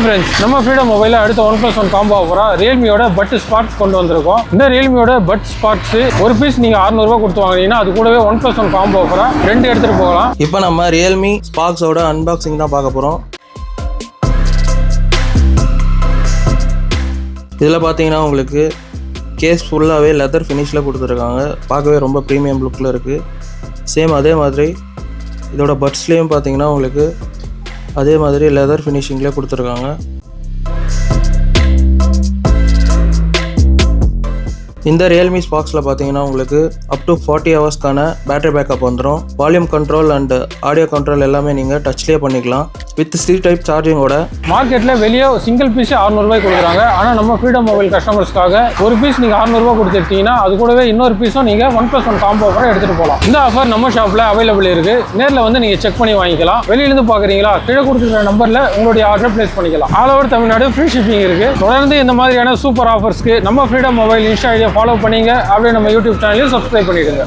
Friends, நம்ம freedom மொபைலில் அடுத்த 1+1 காம்போ ஆஃபராக ரியல்மியோட பட் ஸ்பார்க்ஸ் கொண்டு வந்திருக்கோம். இந்த ரியல்மியோட பட் ஸ்பார்க்ஸ் ஒரு பீஸ் நீங்கள் 600 ரூபா கொடுத்து வாங்கினீங்கன்னா அது கூடவே 1+1 காம்போ ஆஃபராக 2 எடுத்துகிட்டு போகலாம். இப்போ நம்ம ரியல்மி ஸ்பார்க்ஸோட அன்பாக்சிங் தான் பார்க்க போகிறோம். இதில் பார்த்தீங்கன்னா உங்களுக்கு கேஸ் ஃபுல்லாகவே லெதர் ஃபினிஷில் கொடுத்துருக்காங்க. பார்க்கவே ரொம்ப ப்ரீமியம் லுக்கில் இருக்குது. சேம் அதே மாதிரி இதோட பட்ஸ்லேயும் பார்த்தீங்கன்னா உங்களுக்கு அதே மாதிரி லெதர் ஃபினிஷிங்கில் கொடுத்துருக்காங்க. இந்த ரியல்மி ஸ்பார்க்ஸில் பார்த்தீங்கன்னா உங்களுக்கு அப் டு 40 ஹவர்ஸ்க்கான பேட்டரி பேக்கப் வந்துடும். Volume control and audio control எல்லாமே நீங்கள் டச்லேயே பண்ணிக்கலாம். வித் C டைப் சார்ஜிங்கோட மார்க்கெட்டில் வெளியே சிங்கிள் பீஸ் 600 ரூபாய் கொடுக்குறாங்க. ஆனால் நம்ம ஃப்ரீடம் மொபைல் கஸ்டமர்ஸ்க்காக ஒரு பீஸ் நீங்கள் 600 ரூபா கொடுத்துட்டீங்கன்னா அது கூடவே இன்னொரு பீஸும் நீங்கள் 1+1 காம்போ ஆஃபராக எடுத்துகிட்டு போகலாம். இந்த ஆஃபர் நம்ம ஷாப்பில் அவைலபிள் இருக்குது. நேரில் வந்து நீங்கள் செக் பண்ணி வாங்கிக்கலாம். வெளியிலேருந்து பார்க்குறீங்களா, கீழே கொடுத்துருக்கிற நம்பரில் உங்களுடைய ஆர்டர் பிளேஸ் பண்ணிக்கலாம். All over Tamil Nadu free shipping இருக்குது. தொடர்ந்து இந்த மாதிரியான சூப்பர் ஆஃபர்ஸ்க்கு நம்ம freedom mobile Insta idea follow பண்ணிங்க. அப்படியே நம்ம யூடியூப் சேனலையும் சப்ஸ்கிரைப் பண்ணிடுங்க.